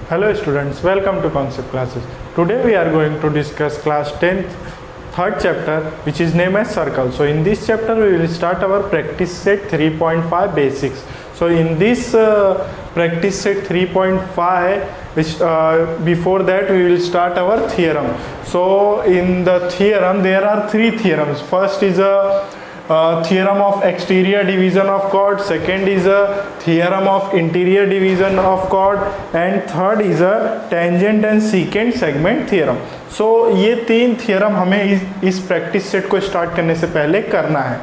Hello students, welcome to Concept Classes. Today we are going to discuss class 10th third chapter which is named as Circle. So in this chapter we will start our practice set 3.5 basics. So in this practice set 3.5 which before that we will start our theorem. So in the theorem there are three theorems. First is a theorem of exterior division of chord, second is a theorem of interior division of chord and third is a tangent and secant segment theorem. So ये तीन theorem हमें इस practice set को start करने से पहले करना है.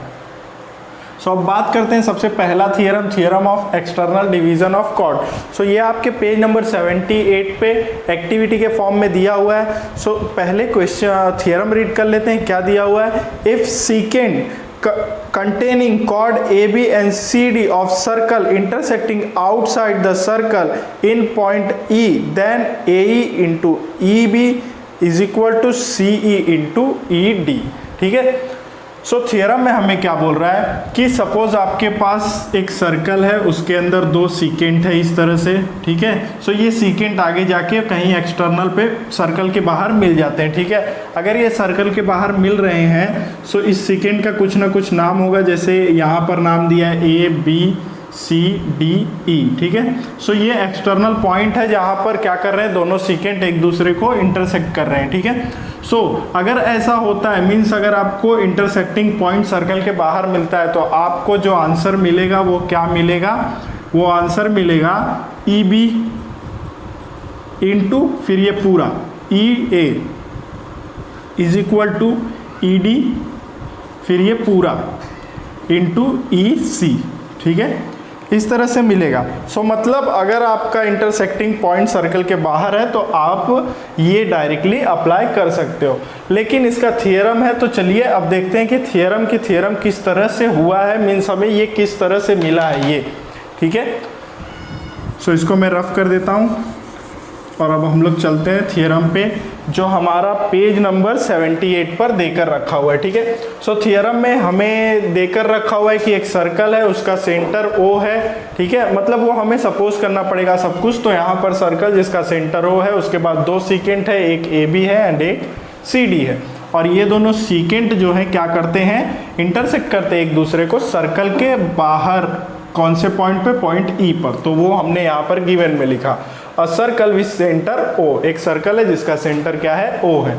सो अब बात करते हैं सबसे पहला theorem of external division of chord. So ये आपके पेज नंबर 78 पे एक्टिविटी के फॉर्म में दिया हुआ है. सो पहले क्वेश्चन थियरम रीड कर लेते हैं. क्या दिया हुआ है? If secant containing chord AB and CD of circle intersecting outside the circle in point E, then AE into EB is equal to CE into ED. ठीक है. सो थियरम में हमें क्या बोल रहा है कि सपोज आपके पास एक सर्कल है, उसके अंदर दो सीकेंट है इस तरह से. ठीक है. सो ये सीकेंट आगे जाके कहीं एक्सटर्नल पे सर्कल के बाहर मिल जाते हैं. ठीक है. अगर ये सर्कल के बाहर मिल रहे हैं सो इस सीकेंट का कुछ ना कुछ नाम होगा. जैसे यहाँ पर नाम दिया है ABCDE. ठीक है. सो ये एक्सटर्नल पॉइंट है जहाँ पर क्या कर रहे हैं, दोनों सीकेंट एक दूसरे को इंटरसेक्ट कर रहे हैं. ठीक है. सो अगर ऐसा होता है मीन्स अगर आपको इंटरसेक्टिंग पॉइंट सर्कल के बाहर मिलता है तो आपको जो आंसर मिलेगा वो क्या मिलेगा? वो आंसर मिलेगा EB इंटू फिर ये पूरा EA is equal to ED फिर ये पूरा इंटू EC. ठीक है. इस तरह से मिलेगा. सो मतलब अगर आपका इंटरसेक्टिंग पॉइंट सर्कल के बाहर है तो आप ये डायरेक्टली अप्लाई कर सकते हो. लेकिन इसका थियरम है तो चलिए अब देखते हैं कि थियरम किस तरह से हुआ है, मीन्स हमें ये किस तरह से मिला है ये. ठीक है. सो इसको मैं रफ कर देता हूँ और अब हम लोग चलते हैं थियरम पे जो हमारा पेज नंबर 78 पर देकर रखा हुआ है. ठीक है. सो थियरम में हमें देकर रखा हुआ है कि एक सर्कल है, उसका सेंटर O है. ठीक है. मतलब वो हमें सपोज करना पड़ेगा सब कुछ. तो यहाँ पर सर्कल जिसका सेंटर O है, उसके बाद दो सीकेंट है, एक AB है एंड एक CD है. और ये दोनों सीकेंट जो है क्या करते हैं, इंटरसेक्ट करते हैं एक दूसरे को सर्कल के बाहर. कौन से पॉइंट पे? पॉइंट E पर. तो वो हमने यहाँ पर गिवन में लिखा a circle with centre O. एक सर्कल है जिसका सेंटर क्या है? O है.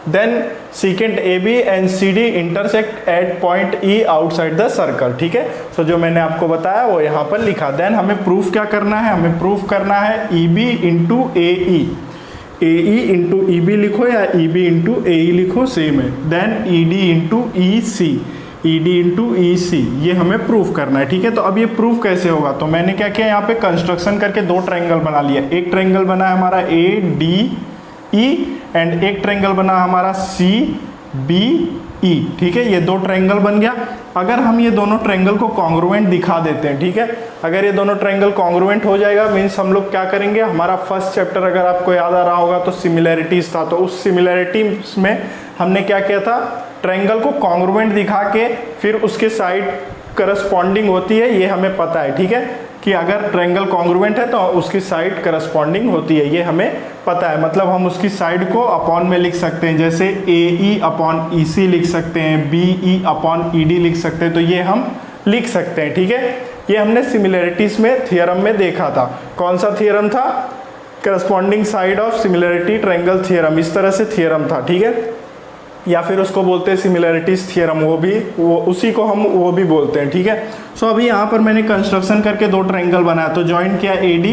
Then secant AB and CD intersect at point E outside the circle. ठीक है. सो जो मैंने आपको बताया वो यहाँ पर लिखा. देन हमें प्रूफ क्या करना है? हमें प्रूफ करना है EB into AE. AE into EB लिखो या EB इंटू AE लिखो, सेम है. Then ED into EC, ED into EC, ये हमें प्रूफ करना है. ठीक है. तो अब ये प्रूफ कैसे होगा? तो मैंने क्या किया, यहाँ पे कंस्ट्रक्शन करके दो ट्रायंगल बना लिया. एक ट्रायंगल बना है हमारा ADE एंड एक ट्रायंगल बना हमारा CBE. ठीक है. ये दो ट्रायंगल बन गया. अगर हम ये दोनों ट्रायंगल को कॉन्ग्रुएंट दिखा देते हैं. ठीक है. अगर ये दोनों ट्रायंगल कॉन्ग्रुएंट हो जाएगा मीन्स हम लोग क्या करेंगे, हमारा फर्स्ट चैप्टर अगर आपको याद आ रहा होगा तो सिमिलैरिटीज था. तो उस सिमिलैरिटीज में हमने क्या किया था, ट्रायंगल को कॉन्ग्रुएंट दिखा के फिर उसके साइड करस्पॉन्डिंग होती है, ये हमें पता है. ठीक है. कि अगर ट्रायंगल कॉन्ग्रुएंट है तो उसकी साइड करस्पॉन्डिंग होती है, ये हमें पता है. मतलब हम उसकी साइड को अपॉन में लिख सकते हैं. जैसे AE अपॉन EC लिख सकते हैं, BE अपॉन ED लिख सकते हैं. तो ये हम लिख सकते हैं. ठीक है. ये हमने सिमिलैरिटीज में थियरम में देखा था. कौन सा थियरम था? Corresponding side of similarity triangle theorem. इस तरह से थियरम था. ठीक है. या फिर उसको बोलते हैं सिमिलैरिटीज थियरम, वो उसी को हम वो भी बोलते हैं. ठीक है. सो अभी यहाँ पर मैंने कंस्ट्रक्शन करके दो ट्रायंगल बनाया. तो जॉइंट किया AD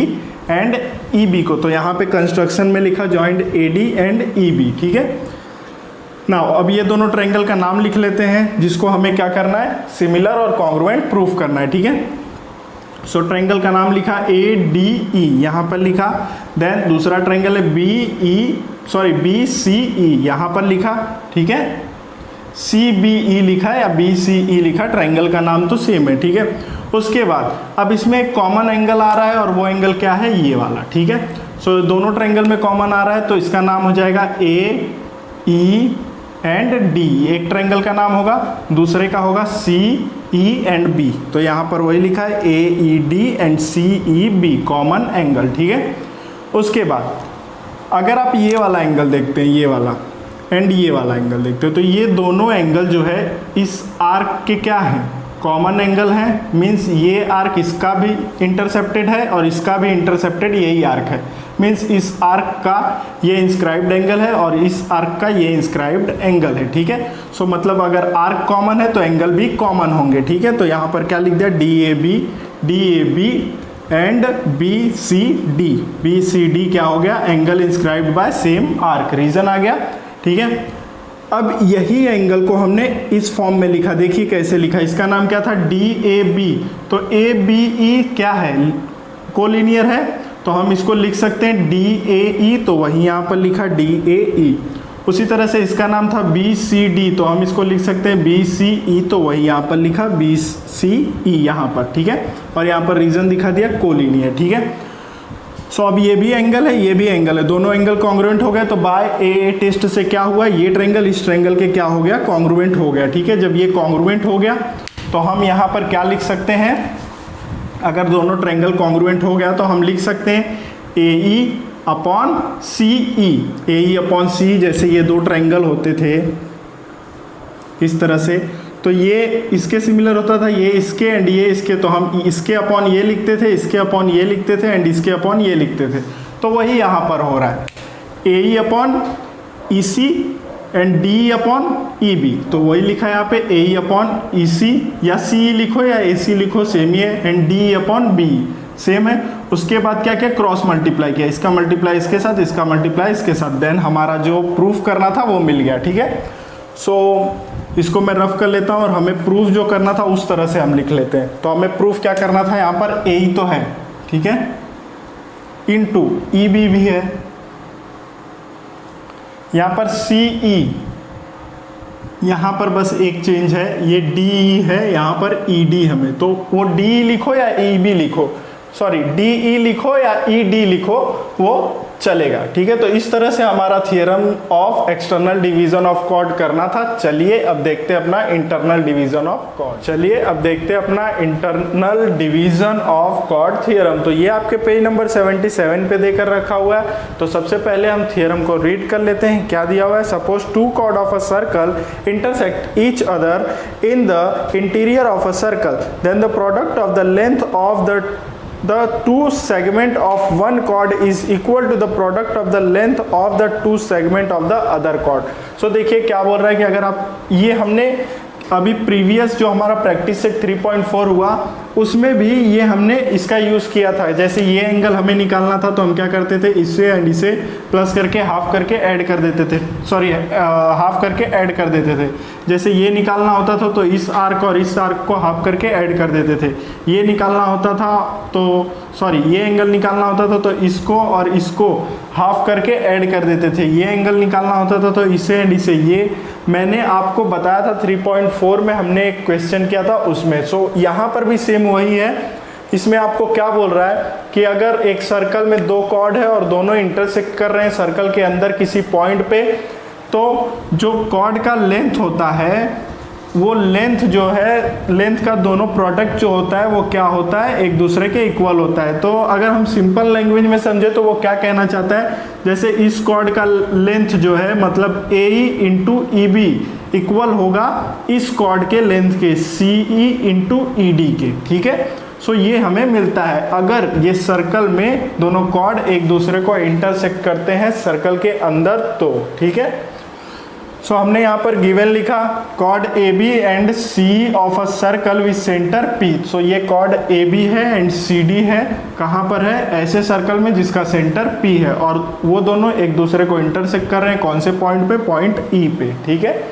एंड EB को. तो यहाँ पे कंस्ट्रक्शन में लिखा जॉइंट AD एंड EB. ठीक है. नाउ अब ये दोनों ट्रायंगल का नाम लिख लेते हैं जिसको हमें क्या करना है, सिमिलर और कॉन्ग्रुएंट प्रूफ करना है. ठीक है. सो ट्रायंगल का नाम लिखा ADE यहाँ पर लिखा. देन दूसरा ट्रायंगल है BCE यहाँ पर लिखा. ठीक है. CBE लिखा या BCE लिखा, ट्रायंगल का नाम तो सेम है. ठीक है. उसके बाद अब इसमें एक कॉमन एंगल आ रहा है और वो एंगल क्या है, ये वाला. ठीक है. सो दोनों ट्रायंगल में कॉमन आ रहा है तो इसका नाम हो जाएगा AE एंड D. एक ट्रायंगल का नाम होगा, दूसरे का होगा CE एंड B. तो यहाँ पर वही लिखा है AED and CEB common angle. ठीक है. उसके बाद अगर आप ये वाला एंगल देखते हैं, ये वाला एंड ये वाला एंगल देखते हो, तो ये दोनों एंगल जो है इस आर्क के क्या हैं, कॉमन एंगल है। मीन्स ये आर्क इसका भी इंटरसेप्टेड है और इसका भी इंटरसेप्टेड यही आर्क है। मीन्स इस आर्क का ये इंस्क्राइब्ड एंगल है और इस आर्क का ये इंस्क्राइब्ड एंगल है, ठीक है। सो मतलब अगर आर्क कॉमन है तो एंगल भी कॉमन होंगे, ठीक है। तो यहाँ पर क्या लिख दिया, D A B and B C D क्या हो गया, angle inscribed by same arc, reason आ गया, ठीक है। अब यही एंगल को हमने इस फॉर्म में लिखा, देखिए कैसे लिखा, इसका नाम क्या था, डी ए बी। तो ए बी ई क्या है, कोलिनियर है, तो हम इसको लिख सकते हैं डी ए ई, तो वही यहाँ पर लिखा डी ए ई। उसी तरह से इसका नाम था बी सी डी, तो हम इसको लिख सकते हैं बी सी ई, तो वही यहाँ पर लिखा बी सी ई यहाँ पर, ठीक है। और यहाँ पर रीजन दिखा दिया कोलिनियर, ठीक है। सो अब ये भी एंगल है, ये भी एंगल है, दोनों एंगल कॉन्ग्रुएंट हो गए। तो बाय ए टेस्ट से क्या हुआ, ये ट्रायंगल इस ट्रायंगल के क्या हो गया, कॉन्ग्रुएंट हो गया, ठीक है। जब ये कॉन्ग्रुएंट हो गया तो हम यहाँ पर क्या लिख सकते हैं, अगर दोनों ट्रायंगल कॉन्ग्रुएंट हो गया तो हम लिख सकते हैं ए ई अपॉन सी ई, ए ई अपॉन सी, जैसे ये दो ट्रायंगल होते थे इस तरह से, तो ये इसके सिमिलर होता था, ये इसके एंड ये इसके, तो हम इसके अपॉन ये लिखते थे, इसके अपॉन ये लिखते थे एंड इसके अपॉन ये लिखते थे। तो वही यहाँ पर हो रहा है, A E upon E C and D upon E B, तो वही लिखा है यहाँ पे, ए ई अपॉन ई सी, या सी लिखो या ए सी लिखो, सेम ही है, and D upon B same है। उसके बाद क्या क्या, क्रॉस मल्टीप्लाई किया, इसका मल्टीप्लाई इसके साथ, इसका मल्टीप्लाई इसके साथ, देन हमारा जो प्रूफ करना था वो मिल गया, ठीक है। सो इसको मैं रफ कर लेता हूँ और हमें प्रूफ जो करना था उस तरह से हम लिख लेते हैं। तो हमें प्रूफ क्या करना था, यहाँ पर ए ही तो है, ठीक है, इनटू ई बी भी है, यहाँ पर सी ई, यहाँ पर बस एक चेंज है, ये डी ई है, यहाँ पर ई डी हमें, तो वो डी लिखो या ई बी लिखो, सॉरी डी ई लिखो या ई डी लिखो, वो चलेगा, ठीक है। तो इस तरह से हमारा theorem of external division of chord करना था। चलिए अब देखते हैं अपना इंटरनल डिवीजन ऑफ कॉर्ड, चलिए अब देखते हैं अपना internal division of chord theorem. तो ये आपके पेज नंबर 77 पे देकर रखा हुआ है। तो सबसे पहले हम थियरम को रीड कर लेते हैं, क्या दिया हुआ है, suppose two chord of a circle intersect each other in the interior of a circle, then the product of the length of the two segment of one chord is equal to the product of the length of the two segment of the other chord। so देखिए क्या बोल रहा है कि अगर आप, ये हमने अभी प्रीवियस जो हमारा प्रैक्टिस से 3.4 हुआ उसमें भी ये हमने इसका यूज़ किया था। जैसे ये एंगल हमें निकालना था तो हम क्या करते थे, इससे एंड इसे प्लस करके हाफ करके ऐड कर देते थे, सॉरी हाफ करके ऐड कर देते थे। जैसे ये निकालना होता था तो इस आर्क और इस आर्क को हाफ करके ऐड कर देते थे। ये निकालना होता था तो सॉरी ये एंगल निकालना होता था तो इसको और इसको हाफ करके ऐड कर देते थे। ये एंगल निकालना होता था तो इसे एंड इसे, ये मैंने आपको बताया था 3.4 में हमने एक क्वेश्चन किया था उसमें। सो यहाँ पर भी सेम वही है। इसमें आपको क्या बोल रहा है कि अगर एक सर्कल में दो कॉर्ड है और दोनों इंटरसेक्ट कर रहे हैं सर्कल के अंदर किसी पॉइंट पे, तो जो कॉर्ड का लेंथ होता है वो लेंथ जो है, लेंथ का दोनों प्रोडक्ट जो होता है वो क्या होता है, एक दूसरे के इक्वल होता है। तो अगर हम सिंपल लैंग्वेज में समझे तो वो क्या कहना चाहता है, जैसे इस कॉर्ड का लेंथ जो है मतलब A E into E B equal होगा इस कॉर्ड के लेंथ के सी ई इंटू ई डी के, ठीक है। सो ये हमें मिलता है अगर ये सर्कल में दोनों कॉर्ड एक दूसरे को इंटरसेक्ट करते हैं सर्कल के अंदर तो, ठीक है। सो हमने यहाँ पर गिवन लिखा chord A B and C of a circle with centre P. So ये कॉर्ड ए बी है एंड सी डी है, कहाँ पर है, ऐसे सर्कल में जिसका सेंटर पी है और वो दोनों एक दूसरे को इंटरसेक्ट कर रहे हैं कौन से पॉइंट पे, पॉइंट ई पे, ठीक है।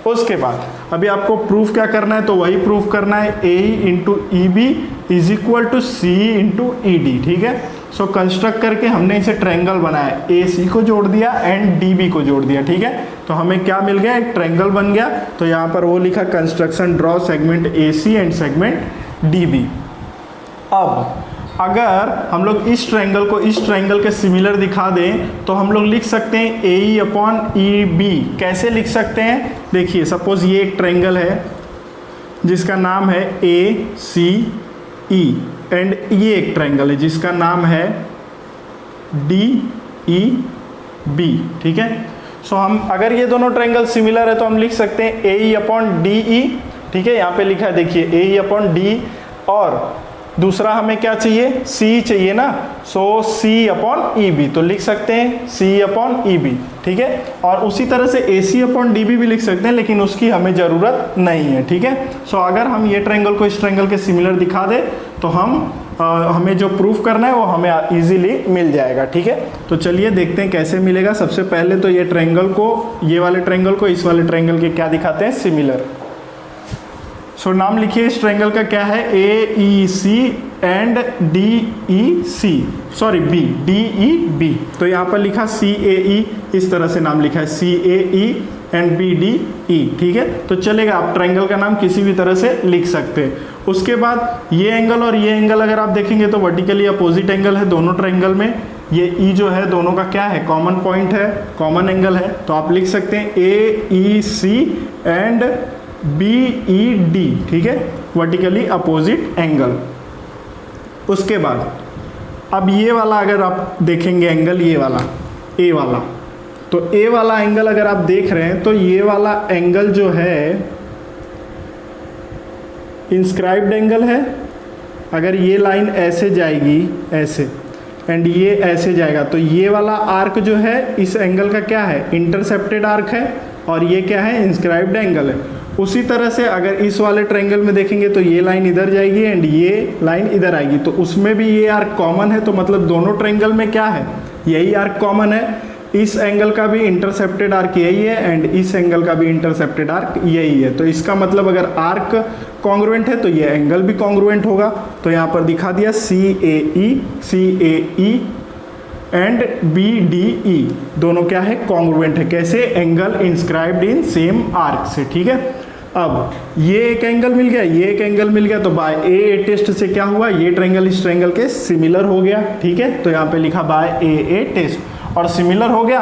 उसके बाद अभी आपको प्रूफ क्या करना है, तो वही प्रूफ करना है A into E B is equal to C into E D, ठीक है। सो कंस्ट्रक्ट करके हमने इसे ट्रायंगल बनाया, ए सी को जोड़ दिया एंड डी बी को जोड़ दिया, ठीक है। तो हमें क्या मिल गया, एक ट्रायंगल बन गया। तो यहाँ पर वो लिखा construction draw segment A C and segment D B. अब अगर हम लोग इस ट्रायंगल को इस ट्रायंगल के सिमिलर दिखा दें तो हम लोग लिख सकते हैं ए ई अपॉन ई बी। कैसे लिख सकते हैं, देखिए सपोज ये एक ट्रायंगल है जिसका नाम है ए सी ई एंड ये एक ट्रायंगल है जिसका नाम है डी ई बी, ठीक है। सो हम अगर ये दोनों ट्रायंगल सिमिलर है तो हम लिख सकते हैं ए ई अपॉन डी ई, ठीक है। यहाँ पे लिखा है देखिए ए ई अपॉन डी, और दूसरा हमें क्या चाहिए, सी चाहिए ना, सो सी अपॉन ई बी, तो लिख सकते हैं सी अपॉन ई बी, ठीक है। और उसी तरह से ए सी अपॉन डी बी भी लिख सकते हैं, लेकिन उसकी हमें ज़रूरत नहीं है, ठीक है। सो अगर हम ये ट्रायंगल को इस ट्रायंगल के सिमिलर दिखा दे तो हमें जो प्रूफ करना है वो हमें इजीली मिल जाएगा, ठीक है। तो चलिए देखते हैं कैसे मिलेगा। सबसे पहले तो ये ट्रायंगल को, ये वाले ट्रायंगल को इस वाले ट्रायंगल के क्या दिखाते हैं, सिमिलर। सो नाम लिखिए इस ट्रायंगल का क्या है, A E C and D E C, sorry B, D E B. तो यहाँ पर लिखा सी ए ई, इस तरह से नाम लिखा है C A E and B D E, ठीक है। तो चलेगा, आप ट्रायंगल का नाम किसी भी तरह से लिख सकते हैं। उसके बाद ये एंगल और ये एंगल अगर आप देखेंगे तो वर्टिकली अपोजिट एंगल है दोनों ट्रायंगल में। ये ई जो है दोनों का क्या है, कॉमन पॉइंट है, कॉमन एंगल है। तो आप लिख सकते हैं ए E C and B E D, ठीक है, वर्टिकली अपोजिट एंगल। उसके बाद अब ये वाला अगर आप देखेंगे एंगल, ये वाला ए वाला, तो ए वाला एंगल अगर आप देख रहे हैं तो ये वाला एंगल जो है इंस्क्राइब्ड एंगल है। अगर ये लाइन ऐसे जाएगी ऐसे एंड ये ऐसे जाएगा तो ये वाला आर्क जो है इस एंगल का क्या है, इंटरसेप्टेड आर्क है, और ये क्या है, इंस्क्राइब्ड एंगल है। उसी तरह से अगर इस वाले ट्रायंगल में देखेंगे तो ये लाइन इधर जाएगी एंड ये लाइन इधर आएगी, तो उसमें भी ये आर्क कॉमन है। तो मतलब दोनों ट्रायंगल में क्या है, यही आर्क कॉमन है। इस एंगल का भी इंटरसेप्टेड आर्क यही है एंड इस एंगल का भी इंटरसेप्टेड आर्क यही है। तो इसका मतलब अगर आर्क कॉन्ग्रुएंट है तो ये एंगल भी कॉन्ग्रुएंट होगा। तो यहाँ पर दिखा दिया C A E and B D E दोनों क्या है, कॉन्ग्रुएंट है। कैसे, angle inscribed in same arc से, ठीक है। अब ये एक एंगल मिल गया, ये एक एंगल मिल गया, तो बाय ए टेस्ट से क्या हुआ, ये ट्रायंगल इस ट्रायंगल के सिमिलर हो गया, ठीक है। तो यहाँ पे लिखा बाय ए टेस्ट और सिमिलर हो गया।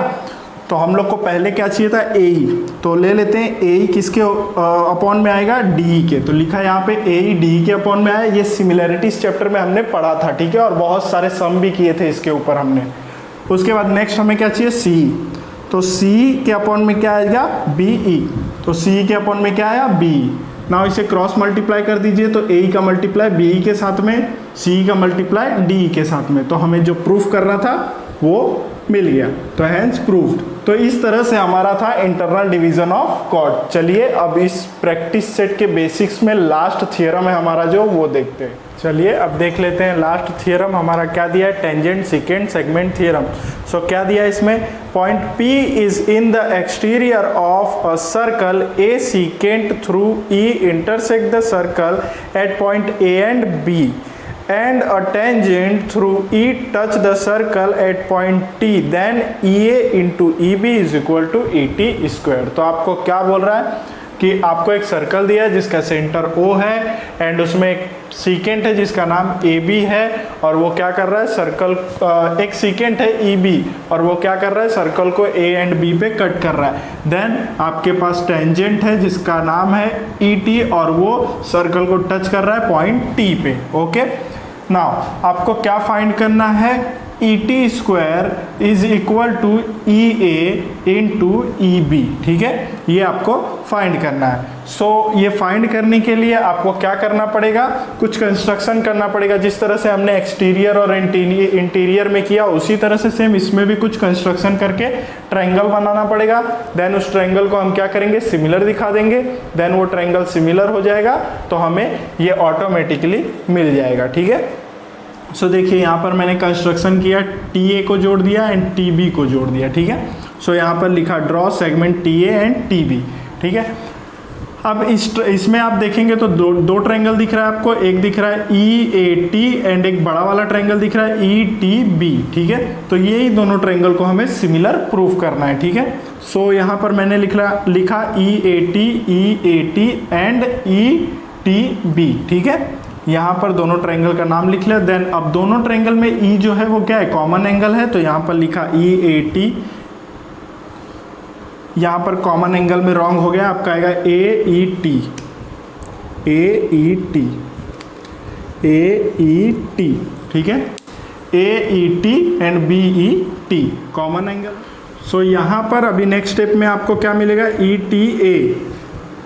तो हम लोग को पहले क्या चाहिए था, ए ई, तो ले लेते हैं ए ई किसके अपॉन में आएगा, डी के। तो लिखा है यहाँ पे ए ई डी के अपॉन में आया। ये सिमिलैरिटी इस चैप्टर में हमने पढ़ा था, ठीक है, और बहुत सारे सम भी किए थे इसके ऊपर हमने। उसके बाद नेक्स्ट हमें क्या चाहिए, सी। तो सी के अपॉन में क्या आएगा, बी ई। तो सी के अपॉन में क्या आया, बी। नाउ इसे क्रॉस मल्टीप्लाई कर दीजिए, तो ए का मल्टीप्लाई बी के साथ में, सी का मल्टीप्लाई डी के साथ में। तो हमें जो प्रूफ करना था वो मिल गया, तो हैंस प्रूव्ड। तो इस तरह से हमारा था इंटरनल डिवीजन ऑफ कॉर्ड। चलिए अब इस प्रैक्टिस सेट के बेसिक्स में लास्ट थियरम है हमारा जो, वो देखते हैं। चलिए अब देख लेते हैं लास्ट थियरम हमारा क्या दिया है, टेंजेंट सेकेंड सेगमेंट थियरम। सो क्या दिया है इसमें, point P is in the exterior of a circle A secant through E intersect the circle eight point A and B and a tangent through E touch the circle at point T, then EA into EB is equal to ET square। तो आपको क्या बोल रहा है कि आपको एक circle दिया है जिसका सेंटर O है एंड उसमें एक सीकेंट है जिसका नाम AB है, और वो क्या कर रहा है, सर्कल एक सीकेंट है EB और वो क्या कर रहा है, सर्कल को A एंड B पे कट कर रहा है। देन आपके पास टेंजेंट है जिसका नाम है ET और वो सर्कल को टच कर रहा है पॉइंट T पे, ओके। नाउ आपको क्या फाइंड करना है, ET square is equal to EA into EB, ठीक है, ये आपको फाइंड करना है। सो ये फाइंड करने के लिए आपको क्या करना पड़ेगा, कुछ कंस्ट्रक्शन करना पड़ेगा। जिस तरह से हमने एक्सटीरियर और इंटीरियर में किया उसी तरह से सेम इसमें भी कुछ कंस्ट्रक्शन करके ट्रायंगल बनाना पड़ेगा। देन उस ट्रायंगल को हम क्या करेंगे, सिमिलर दिखा देंगे। देन वो ट्रायंगल सिमिलर हो जाएगा तो हमें ये ऑटोमेटिकली मिल जाएगा, ठीक है। सो देखिए यहाँ पर मैंने कंस्ट्रक्शन किया, TA को जोड़ दिया एंड TB को जोड़ दिया, ठीक है। सो यहाँ पर लिखा draw segment TA and TB, ठीक है। अब इसमें आप देखेंगे तो दो ट्रायंगल दिख रहा है आपको, एक दिख रहा है EAT एंड एक बड़ा वाला ट्रायंगल दिख रहा है ETB, ठीक है। तो यही दोनों ट्रायंगल को हमें सिमिलर प्रूफ करना है, ठीक है। सो यहाँ पर मैंने लिखा EAT एंड ETB, ठीक है। यहाँ पर दोनों ट्रायंगल का नाम लिख लिया। देन अब दोनों ट्रायंगल में E जो है वो क्या है, कॉमन एंगल है, तो यहाँ पर लिखा EAT। यहाँ पर कॉमन एंगल में रॉन्ग हो गया, आपका आएगा AET, ठीक है। AET and BET common angle. So यहाँ पर अभी नेक्स्ट स्टेप में आपको क्या मिलेगा,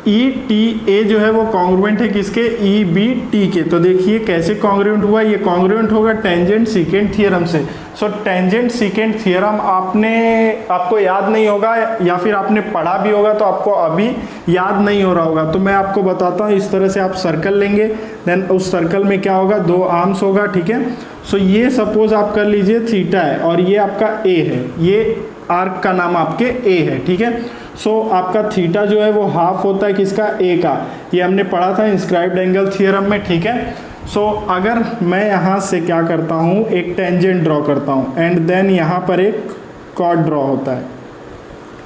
ETA जो है वो कॉन्ग्रुएंट है किसके, EBT के। तो देखिए कैसे कॉन्ग्रुएंट हुआ, ये कॉन्ग्रुएंट होगा टेंजेंट सीकेंट थ्योरम से। सो टेंजेंट सीकेंट थ्योरम आपको याद नहीं होगा, या फिर आपने पढ़ा भी होगा तो आपको अभी याद नहीं हो रहा होगा। तो मैं आपको बताता हूँ, इस तरह से आप सर्कल लेंगे, देन उस सर्कल में क्या होगा, 2 आर्म्स होगा, ठीक है। सो ये सपोज आप कर लीजिए थीटा है और ये आपका A है, ये आर्क का नाम आपके A है, ठीक है। सो आपका थीटा जो है वो हाफ होता है किसका, A का। ये हमने पढ़ा था इंस्क्राइब्ड एंगल थ्योरम में, ठीक है। सो अगर मैं यहाँ से क्या करता हूँ, एक टेंजेंट ड्रॉ करता हूँ एंड देन यहाँ पर एक कॉर्ड ड्रॉ होता है,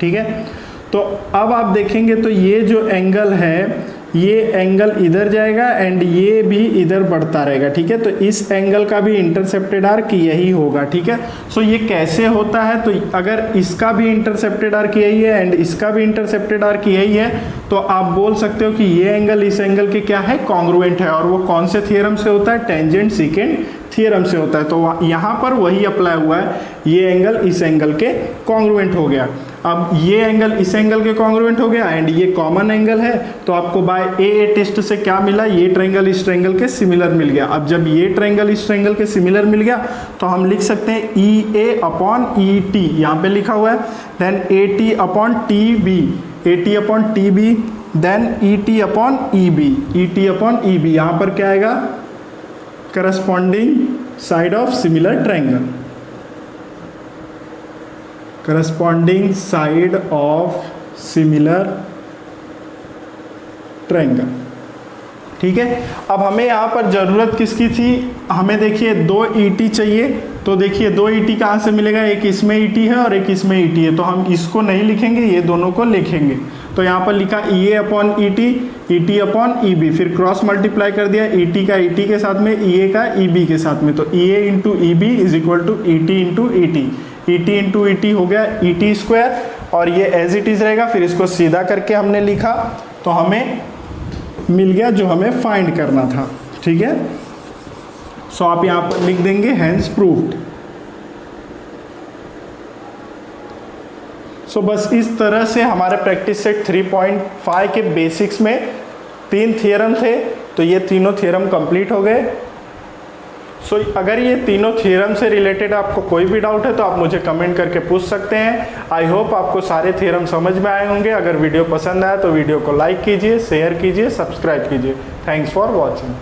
ठीक है। तो अब आप देखेंगे तो ये जो एंगल है, ये एंगल इधर जाएगा एंड ये भी इधर बढ़ता रहेगा, ठीक है। तो इस एंगल का भी इंटरसेप्टेड आर्क यही होगा, ठीक है। सो ये कैसे होता है, तो अगर इसका भी इंटरसेप्टेड आर्क यही है एंड इसका भी इंटरसेप्टेड आर्क यही है, तो आप बोल सकते हो कि ये एंगल इस एंगल के क्या है, कॉन्ग्रुएंट है। और वो कौन से थ्योरम से होता है, टेंजेंट सीकेंट थ्योरम से होता है। तो यहाँ पर वही अप्लाई हुआ है, ये एंगल इस एंगल के कॉन्ग्रुएंट हो गया। अब ये एंगल इस एंगल के कॉन्ग्रुएंट हो गया एंड ये कॉमन एंगल है, तो आपको बाय ए टेस्ट से क्या मिला, ये ट्रायंगल इस ट्रायंगल के सिमिलर मिल गया। अब जब ये ट्रायंगल इस ट्रायंगल के सिमिलर मिल गया तो हम लिख सकते हैं EA अपॉन ET, यहाँ पे लिखा हुआ है, then AT upon TB, AT upon TB, then ET upon EB, ET upon EB। यहाँ पर क्या आएगा, corresponding side of similar triangle, corresponding side of similar triangle, ठीक है। अब हमें यहाँ पर ज़रूरत किसकी थी, हमें देखिए 2 ET चाहिए। तो देखिए 2 ET कहाँ से मिलेगा, एक इसमें ET है और एक इसमें ET है, तो हम इसको नहीं लिखेंगे, ये दोनों को लिखेंगे। तो यहाँ पर लिखा EA upon ET, ET upon EB, फिर क्रॉस मल्टीप्लाई कर दिया ET का ET के साथ में, EA का EB के साथ में। तो EA into EB is equal to ET into ET, ET into ET हो गया ET स्क्वायर, और ये एज इट इज़ रहेगा। फिर इसको सीधा करके हमने लिखा तो हमें मिल गया जो हमें फाइंड करना था, ठीक है। सो आप यहाँ पर लिख देंगे हैंस प्रूव्ड। सो बस इस तरह से हमारे प्रैक्टिस सेट 3.5 के बेसिक्स में 3 थ्योरम थे, तो ये तीनों थ्योरम कंप्लीट हो गए। सो अगर ये तीनों थ्योरम से रिलेटेड आपको कोई भी डाउट है तो आप मुझे कमेंट करके पूछ सकते हैं। आई होप आपको सारे थ्योरम समझ में आए होंगे। अगर वीडियो पसंद आया तो वीडियो को लाइक कीजिए, शेयर कीजिए, सब्सक्राइब कीजिए। Thanks for watching.